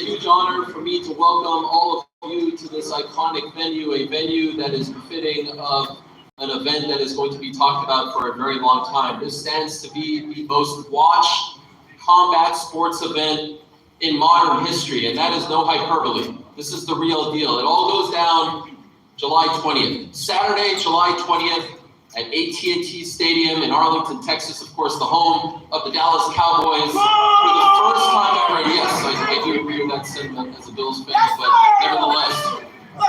huge honor for me to welcome all of you to this iconic venue, a venue that is befitting of an event that is going to be talked about for a very long time. This stands to be the most watched combat sports event in modern history, and that is no hyperbole. This is the real deal. It all goes down July 20th. Saturday, July 20th at AT&T Stadium in Arlington, Texas, of course, the home of the Dallas Cowboys. For the first time ever, yes, I do agree with that sentiment as a Bills fan, but nevertheless,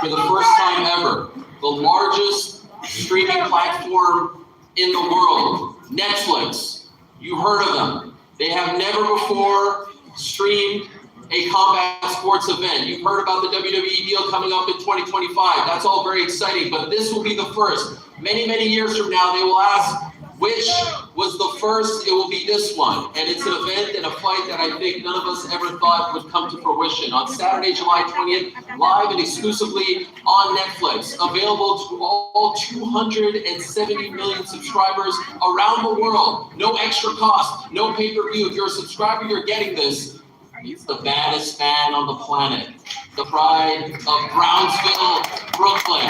for the first time ever, the largest streaming platform in the world, Netflix, you heard of them. They have never before streamed a combat sports event. You've heard about the WWE deal coming up in 2025. That's all very exciting, but this will be the first. Many, many years from now, they will ask, which was the first? It will be this one. And it's an event and a fight that I think none of us ever thought would come to fruition. On Saturday, July 20th, live and exclusively on Netflix, available to all 270 million subscribers around the world. No extra cost, no pay-per-view. If you're a subscriber, you're getting this. It's the baddest fan on the planet, the pride of Brownsville, Brooklyn.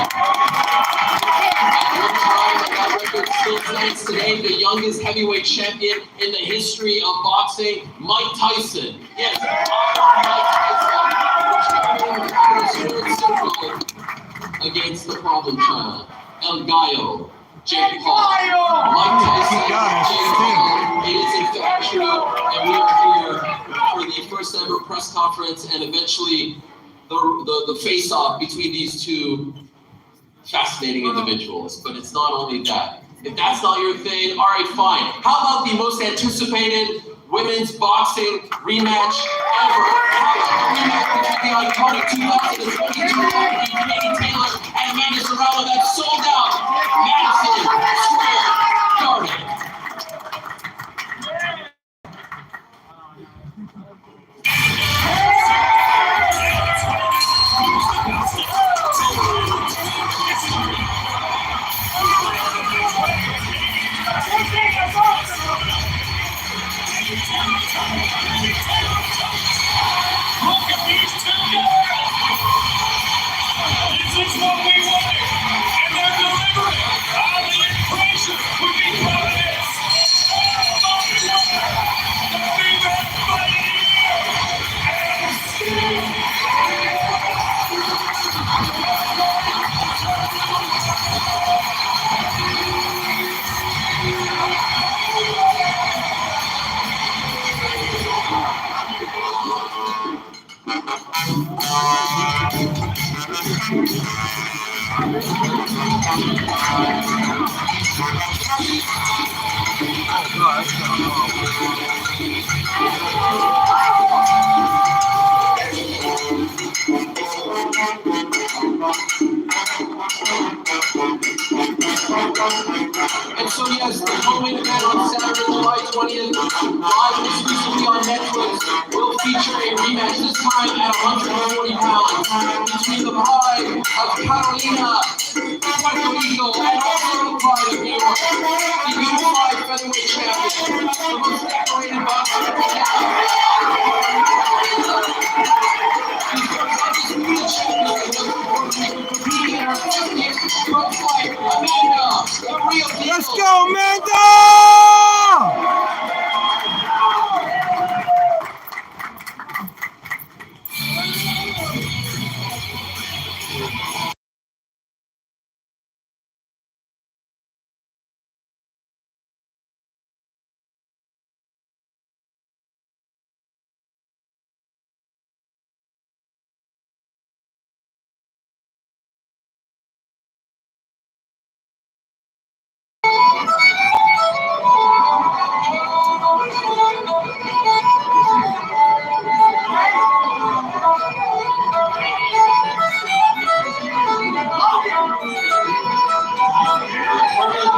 At one time, that record still stands today, the youngest heavyweight champion in the history of boxing, Mike Tyson. Yes, Mike Tyson, against the problem child, El Gallo, Jake Paul. Mike Tyson, Jake Paul. It is in fact true, and we are here for the first ever press conference and eventually the face-off between these two fascinating individuals. But it's not only that. If that's not your thing, all right, fine. How about the most anticipated women's boxing rematch ever? How about the rematch between the iconic 2022 Katie Taylor and Amanda Serrano that sold out Madison Square Garden? And so yes, the co-main event on Saturday, July 20th, live and exclusively on Netflix, will feature a rematch, this time at 140 pounds, between the pride of Carolina, Puerto Rico, and also the pride of New York, the unified featherweight champion, the most decorated boxer in the Let's go, Amanda!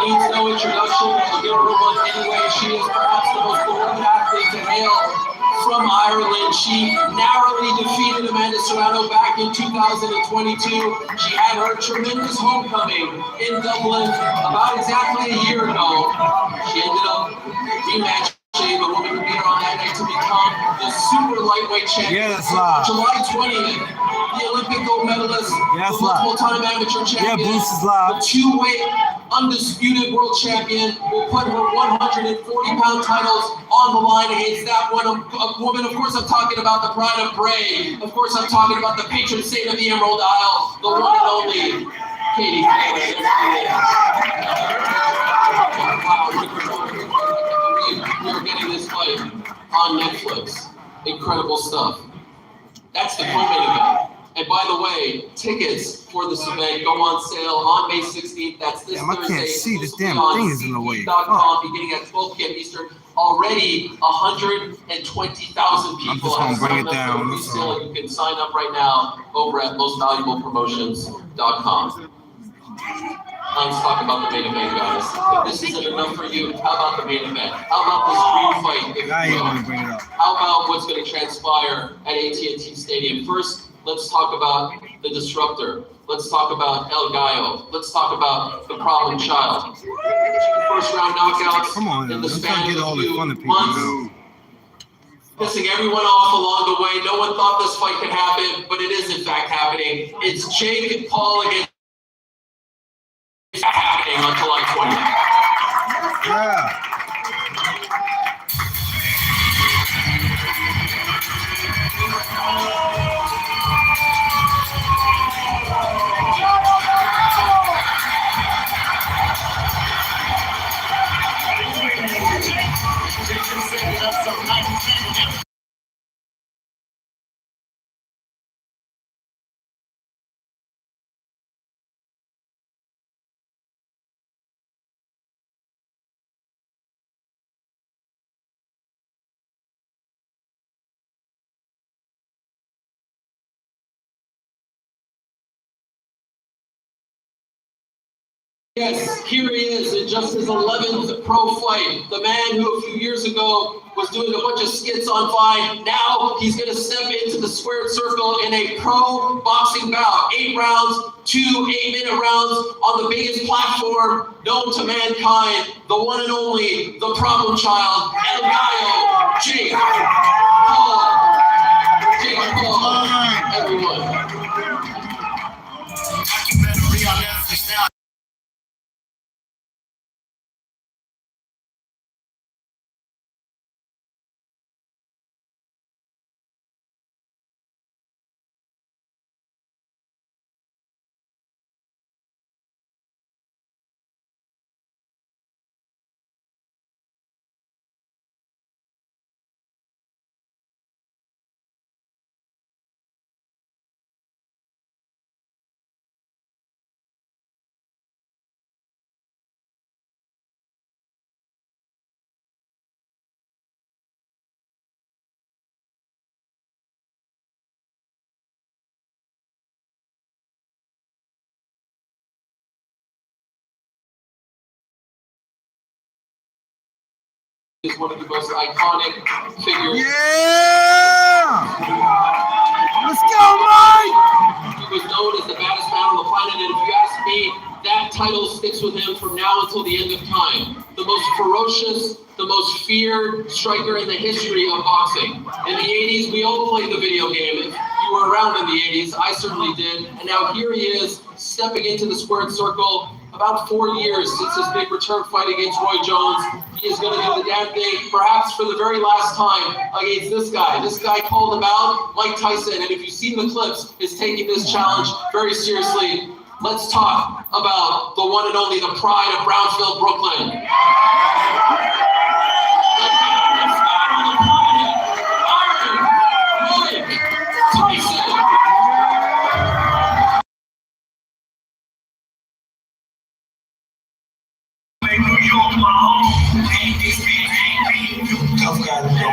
Needs no introduction. I'll give her one anyway. She is perhaps the most beloved athlete to hail from Ireland. She narrowly defeated Amanda Serrano back in 2022. She had her tremendous homecoming in Dublin about exactly a year ago. She ended up rematching only, the woman who beat her on that night to become the super lightweight champion. Yes, live. July 20th, the Olympic gold medalist, yes, the multiple-time amateur champion, Bruce is live. the two-weight undisputed world champion will put her 140-pound titles on the line against that one woman. Of course, I'm talking about the Pride of Bray. Of course, I'm talking about the patron saint of the Emerald Isle, the one and only Katie Taylor. We're getting this fight on Netflix. Incredible stuff. That's the co-main event. And by the way, tickets for this event go on sale on May 16th. That's this Thursday. I can't see this damn thing is in the way. Beginning at 12 p.m. Eastern. Already 120,000 people have signed up for the sale. You can sign up right now over at mostvaluablepromotions.com. Let's talk about the main event, guys. If this isn't enough for you, how about the main event? How about this dream fight? How about what's going to transpire at AT&T Stadium? First, let's talk about the disruptor. Let's talk about El Gallo. Let's talk about the problem child. First round knockouts in the span of a few months. Pissing everyone off along the way. No one thought this fight could happen, but it is in fact happening. It's Jake Paul against happening on July 20th. Yeah. Yes, here he is in just his 11th pro fight. The man who a few years ago was doing a bunch of skits on Vine. Now he's going to step into the squared circle in a pro boxing bout. 8 rounds, 2 8-minute rounds on the biggest platform known to mankind. The one and only, the problem child, El Gallo, Jake Paul. Jake Paul, everyone. Is one of the most iconic figures. Yeah! Let's go, Mike! He was known as the baddest man on the planet, and if you ask me, that title sticks with him from now until the end of time. The most ferocious, the most feared striker in the history of boxing. In the 80s, we all played the video game. If you were around in the 80s, I certainly did. And now here he is, stepping into the squared circle. About 4 years since his big return fight against Roy Jones. He is going to do the damn thing, perhaps for the very last time, against this guy. This guy called him out, Mike Tyson, and if you've seen the clips, is taking this challenge very seriously. Let's talk about the one and only, the pride of Brownsville, Brooklyn. Tough guy to know,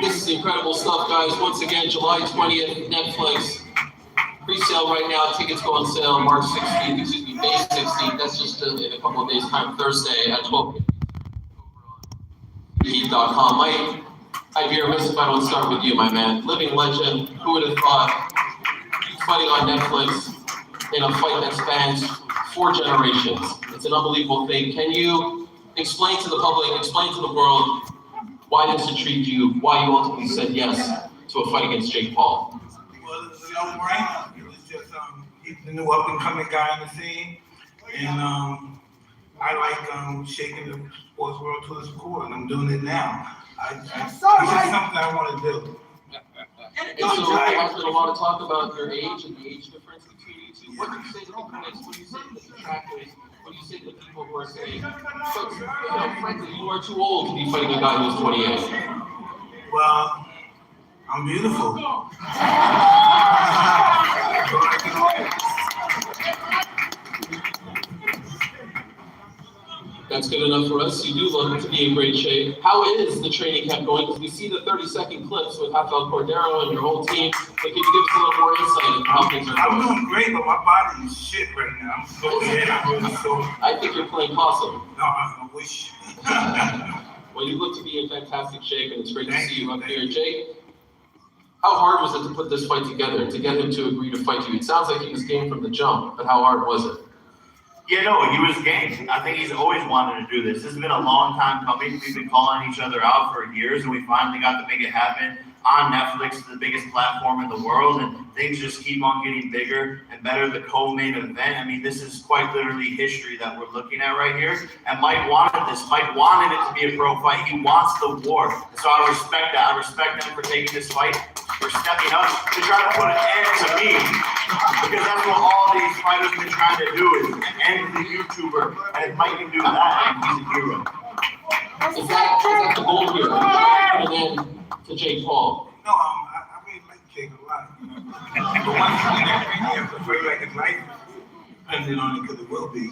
This is incredible stuff, guys. Once again, July 20th, Netflix. Pre-sale right now. Tickets go on sale March 16th, excuse me, May 16th. That's just in a couple of days' time, Thursday at 12 p.m. Heat.com. Mike, I'd be remiss if I don't start with you, my man. Living legend. Who would have thought? You fighting on Netflix in a fight that spans 4 generations. It's an unbelievable thing. Can you explain to the public, explain to the world why this intrigued you, why you ultimately said yes to a fight against Jake Paul? Well, it's a no-brainer. It was just he's the new up-and-coming guy on the scene, and I like shaking the sports world to its core, and I'm doing it now. It's just something I want to do. And so there's been a lot of talk about your age and the age difference between you two. What do you say to the critics? What do you say to the detractors? What do you say to the people who are saying, but, frankly, you are too old to be fighting a guy who's 28? Well, I'm beautiful. That's good enough for us. You do look to be in great shape. How is the training camp going? Because we see the 30-second clips with Rafael Cordero and your whole team. But can you give us a little more insight into how things are going? I'm doing great, but my body is shit right now. I'm so dead. I'm really sore. I think you're playing possum. No, I wish. Well, you look to be in fantastic shape, and it's great to see you up here. Jake, how hard was it to put this fight together, to get him to agree to fight you? It sounds like he was game from the jump, but how hard was it? Yeah, no, he was game. I think he's always wanted to do this. This has been a long time coming. We've been calling each other out for years, and we finally got to make it happen on Netflix, the biggest platform in the world, and things just keep on getting bigger and better. The co-main event, I mean, this is quite literally history that we're looking at right here. And Mike wanted this. Mike wanted it to be a pro fight. He wants the war. And so I respect that. I respect him for taking this fight, for stepping up to try to put an end to me. Because that's what all these fighters have been trying to do, is end the YouTuber. And if Mike can do that, he's a hero. Is that the goal here? And then to Jake Paul. No, I really like Jake a lot. But one thing that made me afraid like his life depending on it, because it will be.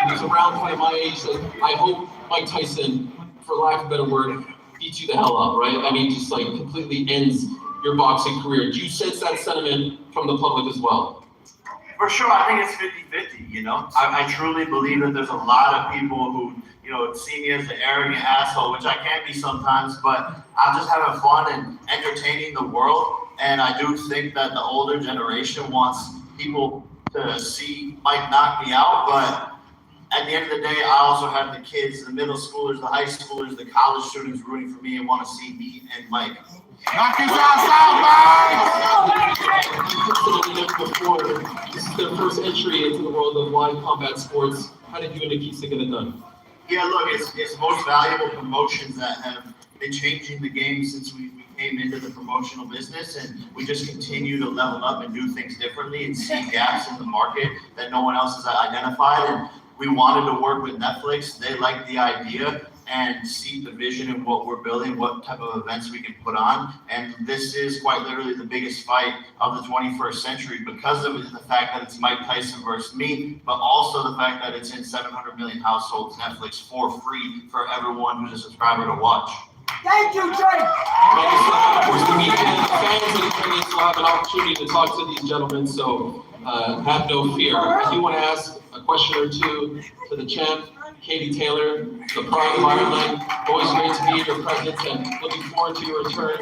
He's around by my age. That I hope Mike Tyson, for lack of a better word, beats you the hell up, right? I mean, just like completely ends your boxing career. Do you sense that sentiment from the public as well? For sure, I think it's 50-50, you know? I truly believe that there's a lot of people who, you know, see me as an arrogant asshole, which I can be sometimes, but I'm just having fun and entertaining the world. And I do think that the older generation wants people to see Mike knock me out, but at the end of the day, I also have the kids, the middle schoolers, the high schoolers, the college students rooting for me and want to see me and Mike. Knock his ass out, Before, this is their first entry into the world of live combat sports. How did you and Nikisa get it done? Yeah, look, it's most valuable promotions that have been changing the game since we came into the promotional business, and we just continue to level up and do things differently and see gaps in the market that no one else has identified. And we wanted to work with Netflix. They liked the idea and see the vision of what we're building, what type of events we can put on. And this is quite literally the biggest fight of the 21st century because of the fact that it's Mike Tyson versus me, but also the fact that it's in 700 million households, Netflix, for free for everyone who's a subscriber to watch. Thank you, Jake. Of course, the media and the fans of the Ukrainians will have an opportunity to talk to these gentlemen, so have no fear. I do want to ask a question or two to the champ, Katie Taylor, the pride of Ireland. Always great to be in your presence and looking forward to your return.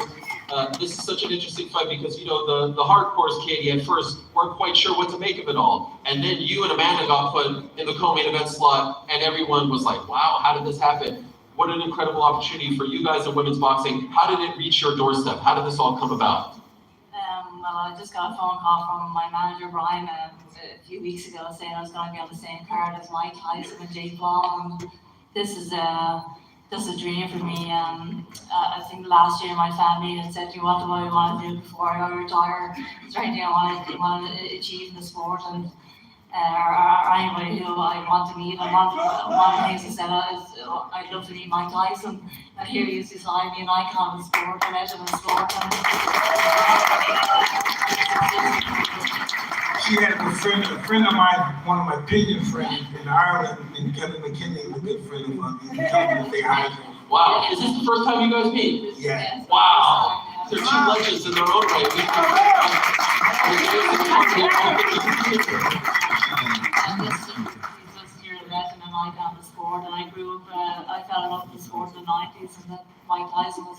This is such an interesting fight because, you know, the hardcores, Katie, at first weren't quite sure what to make of it all. And then you and Amanda got put in the co-main event slot and everyone was like, wow, how did this happen? What an incredible opportunity for you guys in women's boxing. How did it reach your doorstep? How did this all come about? Well, I just got a phone call from my manager, Brian, a few weeks ago saying I was going to be on the same card as Mike Tyson and Jake Paul. And this is a dream for me. I think last year my family had said, what do I want to do before I retire? Is there anything I want to achieve in the sport? And or anybody who I want to meet. And one of the things he said is, I'd love to meet Mike Tyson. And here he is beside me, an icon of the sport, a legend of the sport. She had a friend of mine, one of my pigeon friends in Ireland, and Kevin McKinney is a good friend of mine. He told me to say hi to him. Wow, is this the first time you guys meet? Yeah. Wow, they're two legends in their own right. I got the sport, and I grew up, I fell in love with the sport in the 90s, and then Mike Tyson was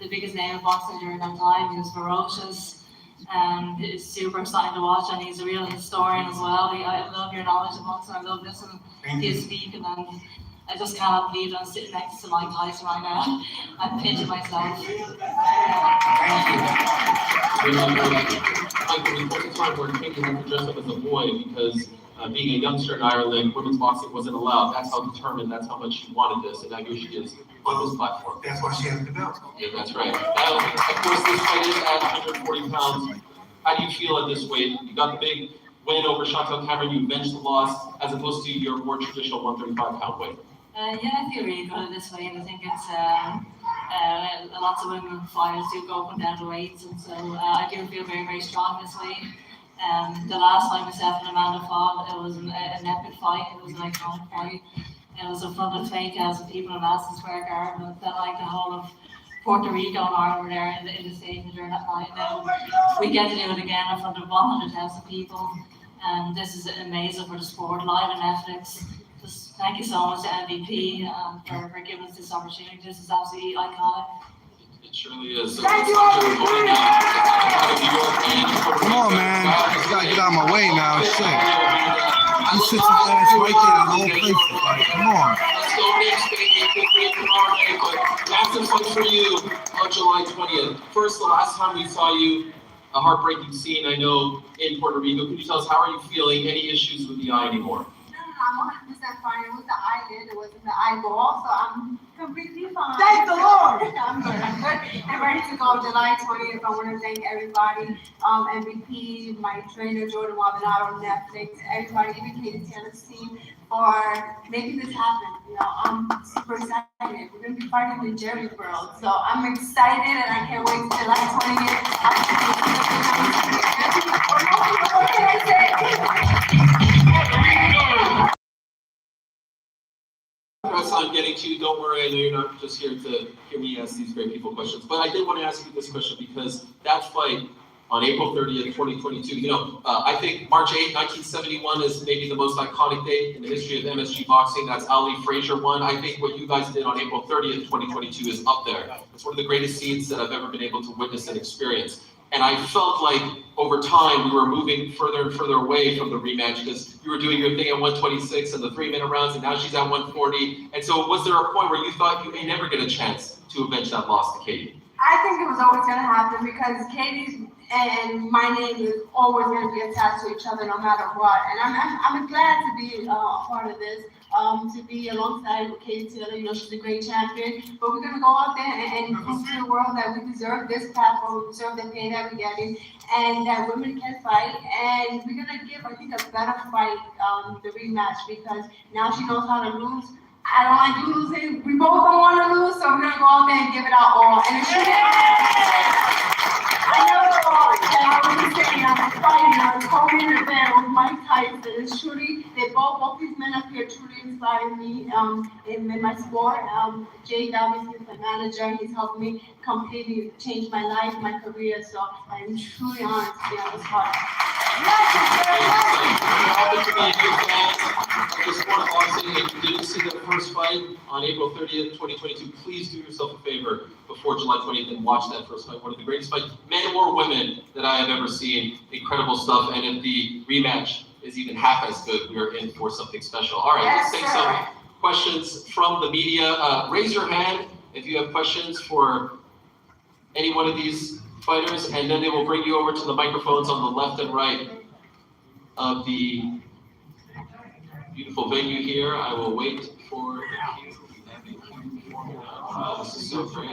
the biggest name in boxing during that time. He was ferocious, and it's super exciting to watch, and he's a real historian as well. I love your knowledge of boxing, I love listening to you speak, and then I just cannot believe that I'm sitting next to Mike Tyson right now. I'm pinching myself. Like, there was a time where Katie had to dress up as a boy because being a youngster in Ireland, women's boxing wasn't allowed. That's how determined, that's how much she wanted this, and now here she is on this platform. That's why she has the belt. Yeah, that's right. Now, of course, this fight is at 140 pounds. How do you feel at this weight? You got the big win over Chantal Cameron, you avenged the loss, as opposed to your more traditional 135-pound weight. Yeah, I feel really good at this weight. I think it's lots of women fighters do go up and down the weights, and so I do feel very, very strong this weight. The last time myself and Amanda fought, it was an epic fight. It was an iconic fight. It was in front of 20,000 people in Madison Square Garden. It felt like the whole of Puerto Rico and Ireland were there in the stadium during that night. Now we get to do it again in front of 100,000 people, and this is amazing for the sport, live in Netflix. Just thank you so much to MVP for giving us this opportunity. This is absolutely iconic. It surely is. So Thank you, Come on, man. You gotta get out of my way now. Shit. You sit your ass right there in the whole place. Like, come on. Let's go next, baby. Big win tomorrow night, but massive fight for you on July 20th. First, the last time we saw you, a heartbreaking scene, I know, in Puerto Rico. Can you tell us, how are you feeling? Any issues with the eye anymore? I'm 100% fine. It was the eyelid, it wasn't the eyeball, so I'm completely fine. Thank the Lord. I'm good. I'm ready to go July 20th. I want to thank everybody, MVP, my trainer Jordan Wabinado on Netflix, everybody, even Katie Taylor's team, for making this happen. You know, I'm super excited. We're going to be fighting in Jerry World, so I'm excited and I can't wait till July 20th. What can I say? Press on getting to you. Don't worry, I know you're not just here to hear me ask these great people questions, but I did want to ask you this question because that fight on April 30th, 2022, you know, I think March 8, 1971 is maybe the most iconic date in the history of MSG boxing. That's Ali Frazier won. I think what you guys did on April 30th, 2022 is up there. It's one of the greatest scenes that I've ever been able to witness and experience. And I felt like over time we were moving further and further away from the rematch because you were doing your thing at 126 and the 3-minute rounds, and now she's at 140. And so was there a point where you thought you may never get a chance to avenge that loss to Katie? I think it was always going to happen because Katie's and my name is always going to be attached to each other no matter what. And I'm glad to be a part of this, to be alongside with Katie Taylor. You know, she's a great champion. But we're going to go out there and prove to the world that we deserve this platform, we deserve the pay that we're getting, and that women can fight. And we're going to give, I think, a better fight, the rematch, because now she knows how to lose. I don't like losing. We both don't want to lose, so we're going to go out there and give it our all. And I know that I was saying I was fighting, I was holding the band with Mike Tyson. It's truly, both these men up here truly inspired me in my sport. Jay obviously is my manager. He's helped me completely change my life, my career. So I'm truly honored to be on this part. If you didn't see the first fight on April 30th, 2022, please do yourself a favor before July 20th and watch that first fight. One of the greatest fights, men or women, that I have ever seen. Incredible stuff. And if the rematch is even half as good, we're in for something special. All right, let's take some questions from the media. Raise your hand if you have questions for any one of these fighters, and then they will bring you over to the microphones on the left and right of the beautiful venue here. I will wait for the queue. This is so great.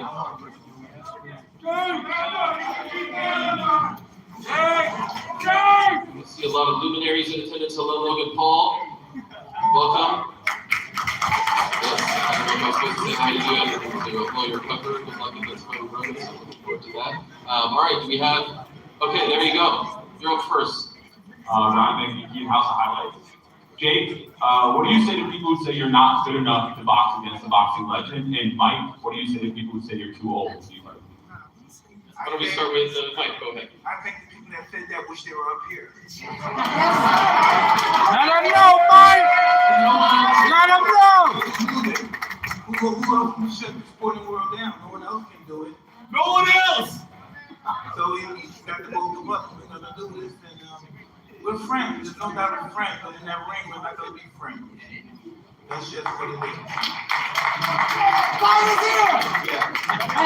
We see a lot of luminaries in attendance. Hello, Logan Paul. Welcome. Yes, I don't know if I'm supposed to say hi to you. Well, you're covered. Good luck against my road, so looking forward to that. All right, do we have? Okay, there you go. You're up first. Ryan MVP and House of Highlights. Jake, what do you say to people who say you're not good enough to box against a boxing legend? And Mike, what do you say to people who say you're too old to be fighting? Why don't we start with Mike? Go ahead. I think the people that said that wish they were up here. Let him know, Mike! Let him know! Who else can shut the sporting world down? No one else can do it. No one else! So we got to both of us. We're gonna do this, and we're friends. There's no doubt we're friends, but in that ring, we're not gonna be friends. That's just what it is. Yeah,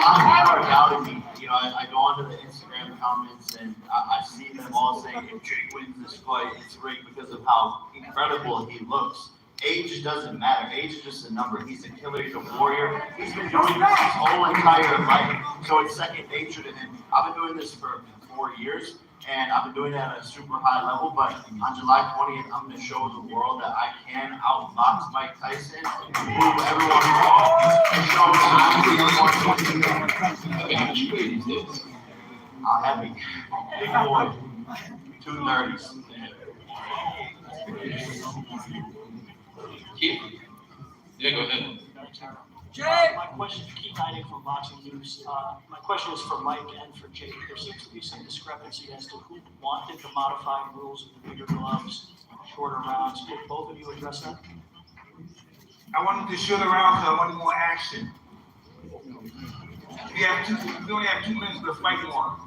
I'm never doubting me. You know, I go onto the Instagram comments and I see them all saying if Jake wins this fight, it's rigged because of how incredible he looks. Age doesn't matter. Age is just a number. He's a killer. He's a warrior. He's been doing this his whole entire life, so it's second nature to him. I've been doing this for 4 years, and I've been doing it at a super high level, but on July 20th, I'm going to show the world that I can outbox Mike Tyson and prove everyone wrong and show them How much you weigh these days? I'm heavy. Big boy. 230s. Keith? Yeah, go ahead. My question, keep hiding from boxing news. My question is for Mike and for Jake. There seems to be some discrepancy as to who wanted the modified rules of the bigger gloves, shorter rounds. Could both of you address that? I wanted to short around because I wanted more action. We only have 2 minutes to fight more.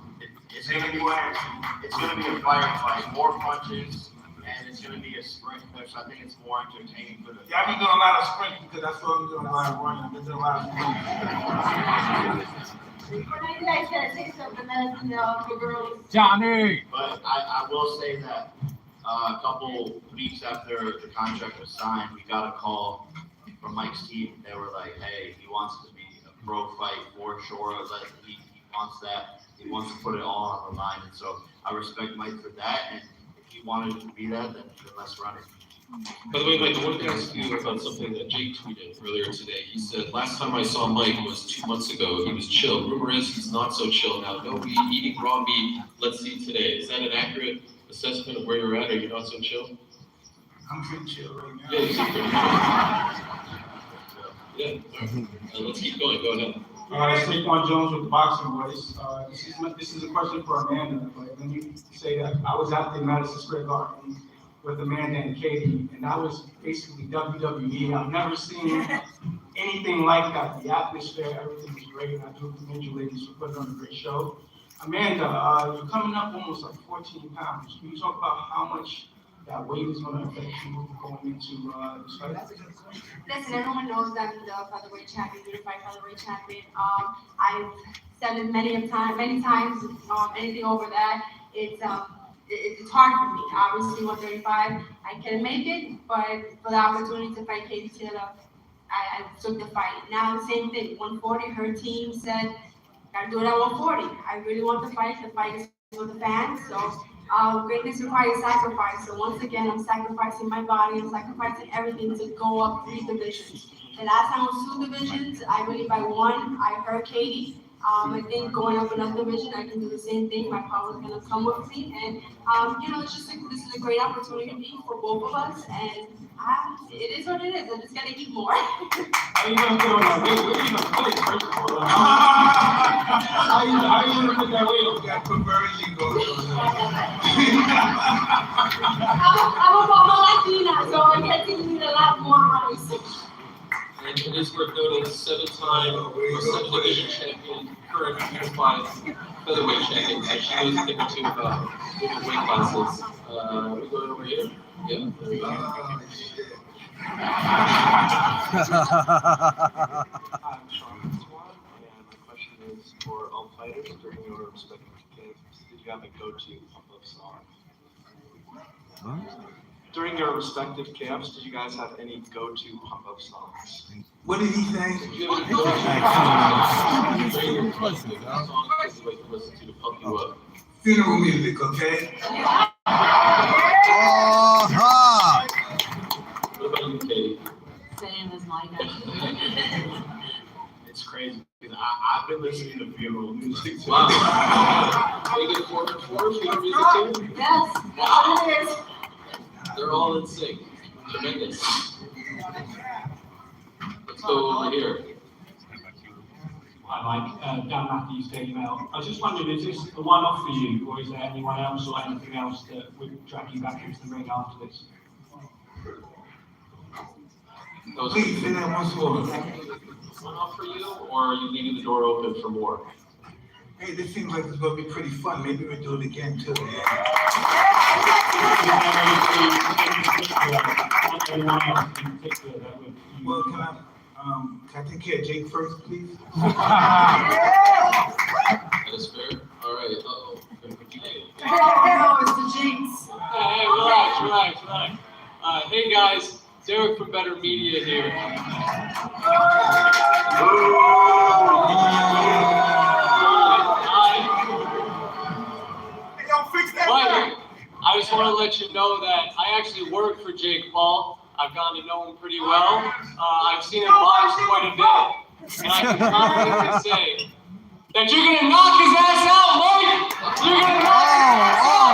It's going to be more action. It's going to be a firefight, more punches, and it's going to be a sprint push. I think it's more entertaining for the. Yeah, I've been doing a lot of sprints because that's what I'm doing, a lot of running. I've been doing a lot of sprints. You guys gotta take some of the medicine now, the girls. Johnny! But I will say that a couple weeks after the contract was signed, we got a call from Mike's team. They were like, hey, he wants to be a pro fight for sure. Like, he wants that. He wants to put it all on the line. And so I respect Mike for that. And if he wanted to be that, then let's run it. By the way, Mike, I wanted to ask you about something that Jake tweeted earlier today. He said, last time I saw Mike was 2 months ago. He was chill. Rumor is he's not so chill now. No meat, eating raw meat. Let's see today. Is that an accurate assessment of where you're at? Are you not so chill? I'm pretty chill right now. Yeah, you seem pretty chill. Yeah. Let's keep going. Go ahead. Saquon Jones with the Boxing Boys. This is a question for Amanda. But when you say that I was at the Madison Square Garden with Amanda and Katie, and that was basically WWE. I've never seen anything like that. The atmosphere, everything was great. I do commend you ladies for putting on a great show. Amanda, you're coming up almost like 14 pounds. Can you talk about how much that weight is going to affect you going into this fight? Listen, everyone knows that I'm the featherweight champion, unified featherweight champion. I've said it many times. Anything over that, it's hard for me. Obviously, 135, I can make it, but for the opportunity to fight Katie Taylor, I took the fight. Now the same thing, 140. Her team said, "Gotta do it at 140." I really want the fight. The fight is for the fans, so. Greatness requires sacrifice. So once again, I'm sacrificing my body. I'm sacrificing everything to go up 3 divisions. The last time was 2 divisions. I believe I won. I hurt Katie. I think going up another division, I can do the same thing. My power is going to come with me. And, it's just this is a great opportunity for both of us. And it is what it is. I just got to eat more. How you going to put on that weight? Where are you going to put it, first of all? How you going to put that weight? You got to put very ego. I'm a Latina, so I get to eat a lot more rice. And it is worth noting, 7-time or 7-division champion, current unified featherweight champion. So she knows a thing or two about different weight classes. We going over here? Yeah. There we go. I'm Sean Swan, and my question is for all fighters during your respective camps. Did you have a go-to pump-up song? During your respective camps, did you guys have any go-to pump-up songs? What did he say? Did you have any go-to during your respective songs that you like to listen to pump you up? Funeral music, okay? What about you, Katie? Same as my It's crazy because I've been listening to funeral music too. Wow. They get 4 for 4, Freedom Music too? Yes, that's what it is. They're all in sync. Tremendous. Let's go over here. Hi Mike, Dan Matthews, Daily Mail. I was just wondering, is this a one-off for you, or is there anyone else or anything else that would drag you back into the ring after this? Please, say that once more. One off for you, or are you leaving the door open for more? Hey, this seems like it's gonna be pretty fun. Maybe we'll do it again too. Well, can I take care of Jake first, please? That is fair. All right. Uh-oh. No, it's the jinx. Hey, relax. Hey guys, Derek from Better Media here. Mike, I just want to let you know that I actually work for Jake Paul. I've gotten to know him pretty well. I've seen him box quite a bit, and I can confidently say that you're gonna knock his ass out, Mike. You're gonna knock his ass out.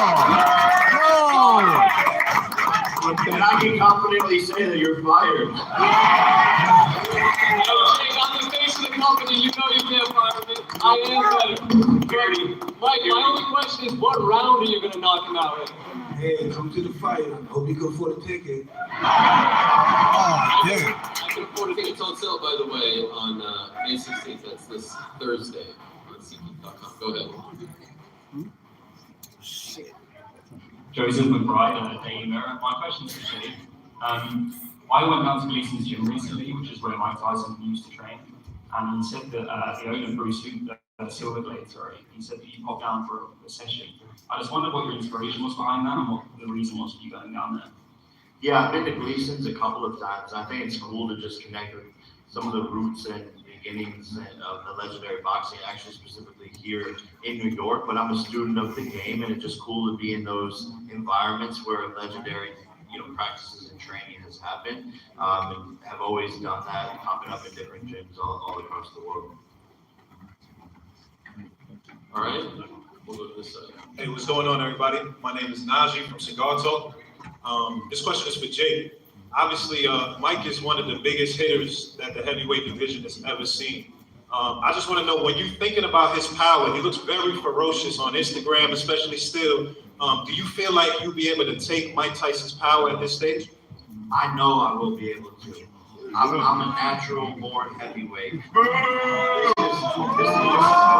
And I can confidently say that you're fired. Jake, I'm the face of the company. You know you can't fire me. I am better. Mike, my only question is, what round are you gonna knock him out in? Hey, come to the fight. Hope you can afford a ticket. Oh, damn. I can afford tickets on sale, by the way, on May 16th. That's this Thursday on SeatGeek.com. Go ahead. Joseph McBride, Daily Mirror. My question is for Jake. I went down to Gleason's gym recently, which is where Mike Tyson used to train, and he said that the owner, Bruce Silverglade, he said that you popped down for a session. I just wondered what your inspiration was behind that and what the reason was for you going down there. Yeah, I've been to Gleason's a couple of times. I think it's cool to just connect with some of the roots and beginnings of the legendary boxing, actually specifically here in New York. But I'm a student of the game, and it's just cool to be in those environments where legendary, practices and training has happened. And have always done that, popping up in different gyms all across the world. All right. We'll go to this side. Hey, what's going on, everybody? My name is Najee from Cigar Talk. This question is for Jake. Obviously, Mike is one of the biggest hitters that the heavyweight division has ever seen. I just want to know, when you're thinking about his power, he looks very ferocious on Instagram, especially still. Do you feel like you'll be able to take Mike Tyson's power at this stage? I know I will be able to. I'm a natural born heavyweight. This is what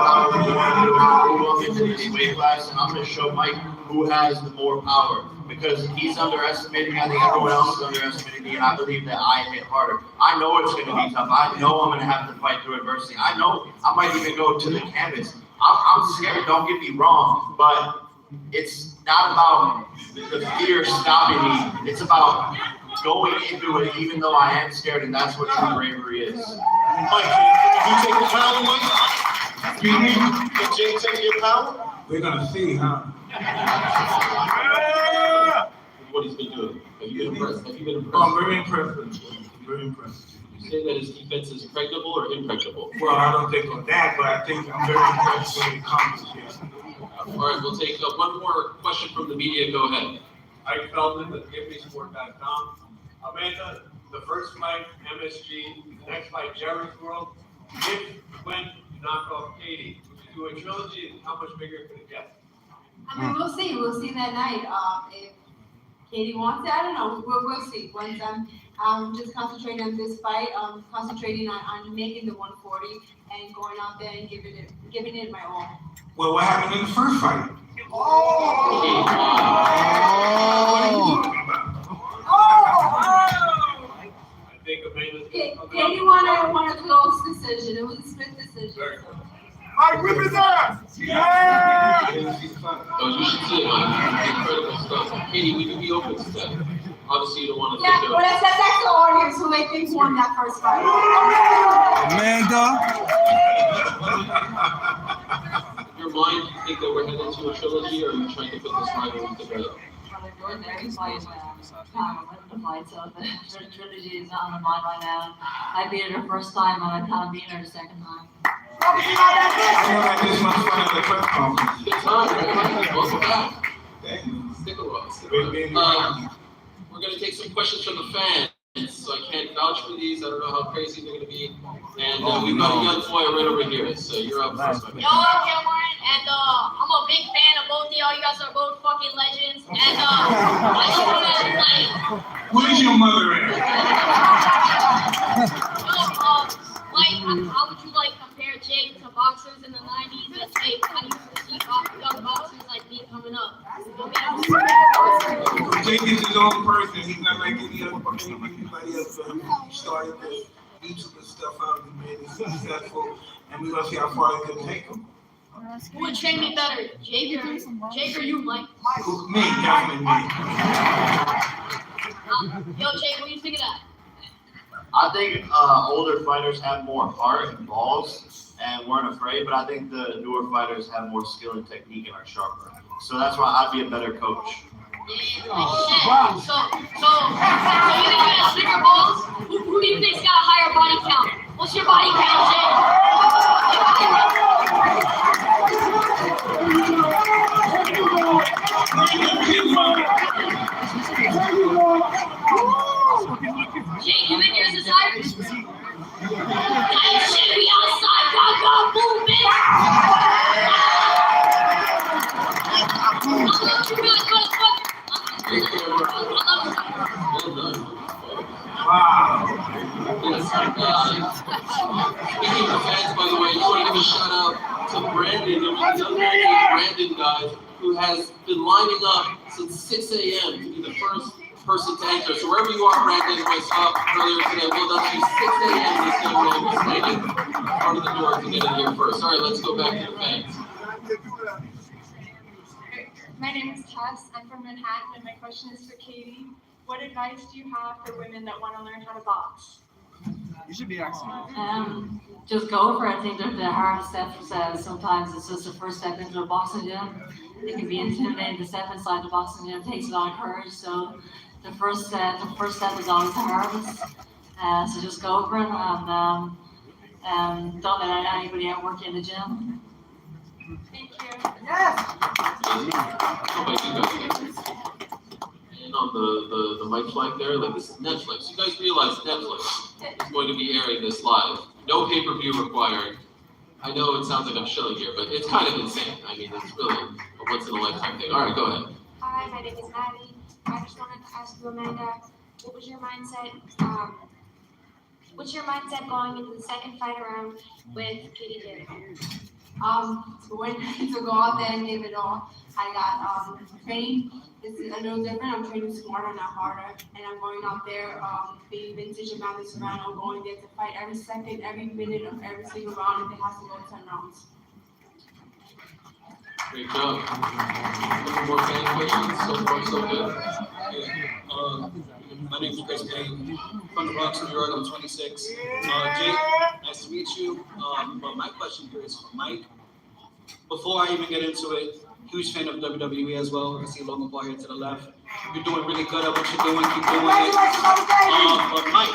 I'm going to do. I'm going to move up into this weight class, and I'm going to show Mike who has the more power. Because he's underestimating me. I think everyone else is underestimating me, and I believe that I hit harder. I know it's going to be tough. I know I'm going to have to fight through adversity. I know I might even go to the canvas. I'm scared, don't get me wrong, but it's not about the fear stopping me. It's about going into it even though I am scared, and that's what true bravery is. Mike, can you take the power, Mike? Can Jake take your power? We're gonna see, huh? What he's been doing. Have you been impressed? Oh, I'm very impressed with him. Very impressed. You say that his defense is impregnable or impregnable? Well, I don't think on that, but I think I'm very impressed with what he accomplished here. All right, we'll take one more question from the media. Go ahead. Ike Feldman with GiveMeSport.com. Amanda, the first fight, MSG, the next fight, Jerry's World. When you knock off Katie, do a trilogy, and how much bigger could it get? I mean, we'll see. We'll see that night. If Katie wants it, I don't know. We'll see. Once I'm just concentrating on this fight, concentrating on making the 140 and going out there and giving it my all. Well, what happened in the first fight? I think Amanda's Katie won a close decision. It was a split decision. Mike, whip his ass! Yeah! Oh, you should see it, Mike. Incredible stuff. Katie, would you be open to that? Obviously, you don't want to Yeah, take well, that's the audience who they think won that first fight. Amanda. In your mind, do you think that we're headed to a trilogy, or are you trying to put this rivalry together? Well, the ordinary fight, the fight, so the trilogy is not on the mind right now. I beat her the first time, and I can't beat her the second time. I never had this much fun at the press conference. Good time, right? Welcome back. Stick around. We're gonna take some questions from the fans, so I can't vouch for these. I don't know how crazy they're gonna be. And we've got a young boy right over here, so you're up first, my man. Yo, Cameron, and I'm a big fan of both of y'all. You guys are both fucking legends. And I just wanna Where's your mother at? how would you compare Jake to boxers in the 90s? And how do you see young boxers like me coming up? Jake is his own person. He's not like anybody else. He started the YouTube stuff out and made it successful, and we're gonna see how far it can take him. Who would train me better, Jake or you, Mike? Me, definitely me. Yo, Jake, what do you think of that? I think older fighters have more heart and balls and weren't afraid, but I think the newer fighters have more skill and technique and are sharper. So that's why I'd be a better coach. Yeah, so you think you got bigger balls? Who do you think's got a higher body count? What's your body count, Jake, you think yours is higher? That shit be outside, go, boom, bitch! Wow. Yes. Speaking of fans, by the way, I just want to give a shout out to Brandon, the young man named Brandon, guys, who has been lining up since 6 a.m. to be the first person to enter. So wherever you are, Brandon, who I saw earlier today, well done to you. 6 a.m. this young man was standing in front of the door to get in here first. All right, let's go back to the fans. My name is Tess. I'm from Manhattan, and my question is for Katie. What advice do you have for women that want to learn how to box? You should be asking. Just go for it. I think the hardest step sometimes it's just the first step into a boxing gym. It can be intimidating to step inside the boxing gym. It takes a lot of courage. So the first step is always the hardest. So just go for it and don't let anybody outwork you in the gym. Thank you. Yes. And on the mic flag there, like this is Netflix. You guys realize Netflix is going to be airing this live. No pay-per-view required. I know it sounds like I'm shilling here, but it's kind of insane. I mean, it's really a once-in-a-lifetime thing. All right, go ahead. Hi, my name is Maddie. I just wanted to ask you, Amanda, what was your mindset? What's your mindset going into the second fight around with Katie J? When to go out there and give it all. I got training. It's a little different. I'm training smarter, not harder. And I'm going out there, being vintage about this round. I'm going there to fight every second, every minute of every single round if it has to go 10 rounds. Great job. Any more fan questions? So far, so good. My name is Chris Payne, from the Bronx, New York. I'm 26. Jake, nice to meet you. But my question here is for Mike. Before I even get into it, huge fan of WWE as well. I see Logan Paul here to the left. You're doing really good at what you're doing. Keep doing it. But Mike,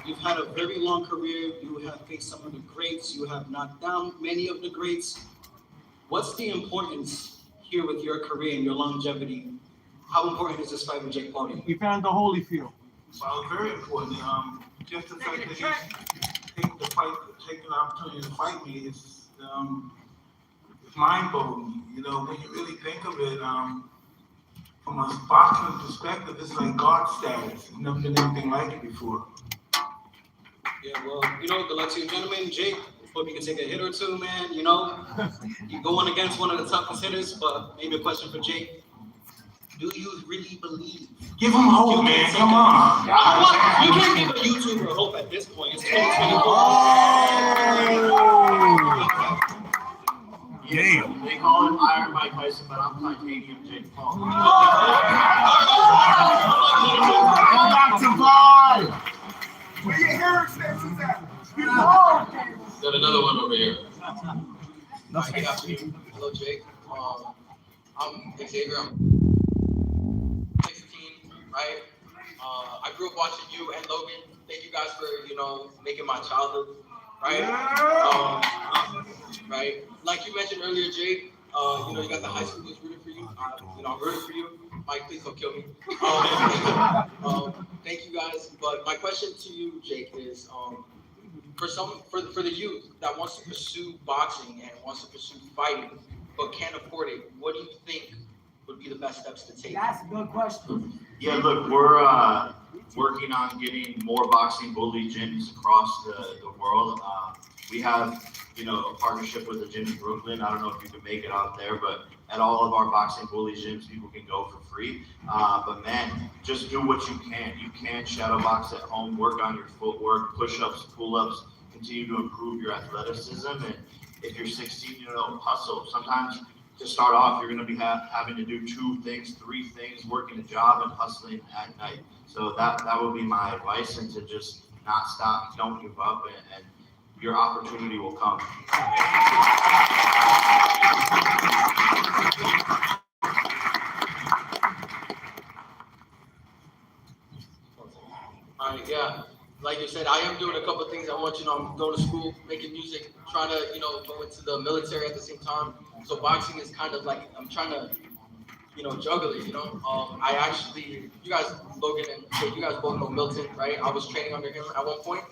you've had a very long career. You have faced some of the greats. You have knocked down many of the greats. What's the importance here with your career and your longevity? How important is this fight with Jake Paul? We found the Holyfield. Well, very important. Just the fact that he's taking the opportunity to fight me is mind-blowing. You know, when you really think of it, from a boxing perspective, it's like God status. There's never been anything like it before. Yeah, well, the Lexington gentleman, Jake, hope you can take a hit or two, man. You're going against one of the toughest hitters, but maybe a question for Jake. Do you really believe? Give him hope, man. Come on. You can't give a YouTuber hope at this point. It's 2024. Damn. They call him Iron Mike Tyson, but I'm titanium Jake Paul. Back to five. Where your hair extensions at? Got another one over here. Hello, Jake. I'm Xavier. I'm 16, right? I grew up watching you and Logan. Thank you guys for, making my childhood right? Right? Like you mentioned earlier, Jake, you got the high schoolers rooting for you. I'm rooting for you. Mike, please don't kill me. Thank you guys. But my question to you, Jake, is for the youth that wants to pursue boxing and wants to pursue fighting but can't afford it, what do you think would be the best steps to take? That's a good question. Yeah, look, we're working on getting more boxing bully gyms across the world. We have, a partnership with a gym in Brooklyn. I don't know if you can make it out there, but at all of our boxing bully gyms, people can go for free. But man, just do what you can. You can shadow box at home, work on your footwork, push-ups, pull-ups, continue to improve your athleticism. And if you're 16, hustle. Sometimes to start off, you're going to be having to do 2 things, 3 things, working a job and hustling at night. So that would be my advice, and to just not stop, don't give up, and your opportunity will come. All right, yeah. Like you said, I am doing a couple of things. I'm going to school, making music, trying to, go into the military at the same time. So boxing is kind of like, I'm trying to, juggle it, I actually, you guys, Logan and Jake, you guys both know Milton, right? I was training under him at one point.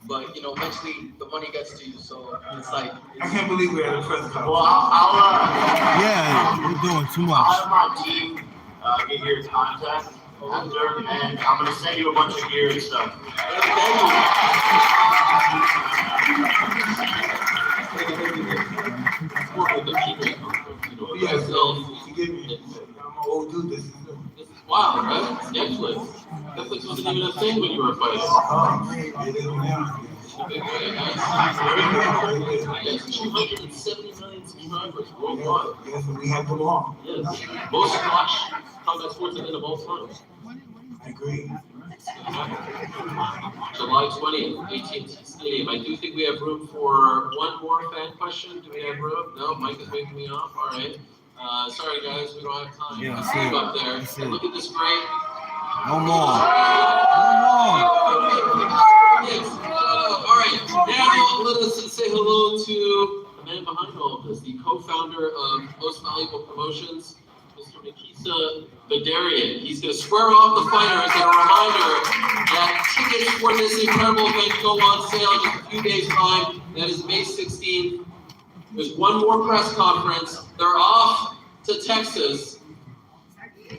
But, eventually the money gets to you. So it's like. I can't believe we're at a press conference. Well, I'll Yeah, you're doing too much. I'll have my team get your contact after, and I'm going to send you a bunch of gear and stuff. Yes, forgive me. I'm an old dude. This is Wow, right? Netflix. Netflix wasn't even a thing when you were fighting. it is now. Yes, 270 million subscribers worldwide. Yes, we have them all. Yes. Most watched combat sports event of all time. I agree. July 20th, AT&T Stadium. I do think we have room for one more fan question. Do we have room? No, Mike is waving me off. All right. Sorry, guys, we don't have time. Yeah, Let's that's it. move up there. That's And it. look at this great. No more. No All right, now let us say hello to the man behind all of this, the co-founder of Most Valuable Promotions, Mr. Nikisa Badarian. He's going to square off the fighters, and a reminder that tickets for this incredible event go on sale in just a few days' time. That is May 16th. There's one more press conference. They're off to Texas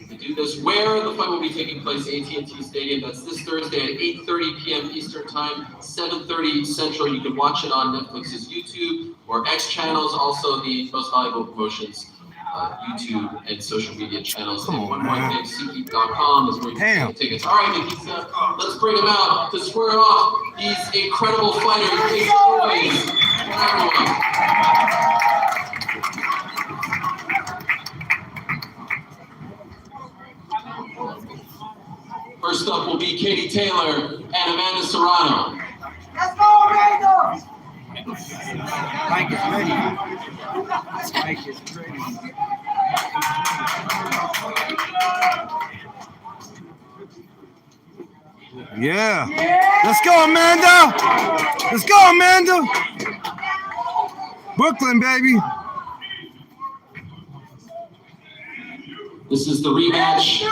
to do this, where the fight will be taking place, AT&T Stadium. That's this Thursday at 8:30 p.m. Eastern Time, 7:30 Central. You can watch it on Netflix's YouTube or X channels, also the Most Valuable Promotions YouTube and social media channels. And one more thing, SeatGeek.com is where you can get tickets. All right, Nikisa, let's bring them out to square off these incredible fighters, these boys. Everyone. First up will be Katie Taylor and Amanda Serrano. Let's go, Amanda! Mike is ready. Mike is ready. Yeah. Let's go, Amanda. Let's go, Amanda. Brooklyn, baby. This is the rematch.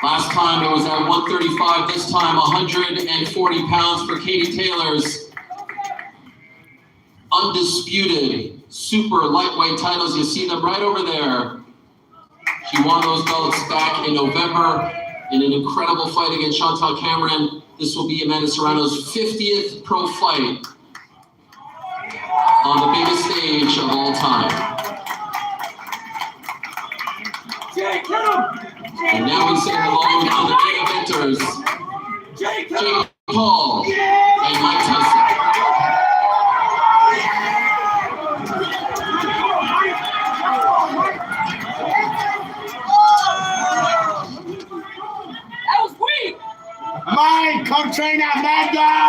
Last time it was at 135, this time 140 pounds for Katie Taylor's undisputed super lightweight titles. You see them right over there. She won those belts back in November in an incredible fight against Chantal Cameron. This will be Amanda Serrano's 50th pro fight on the biggest stage of all time. And now we say hello to the main eventers, Jake Paul and Mike Tyson. That was weak! Mike, come train Amanda!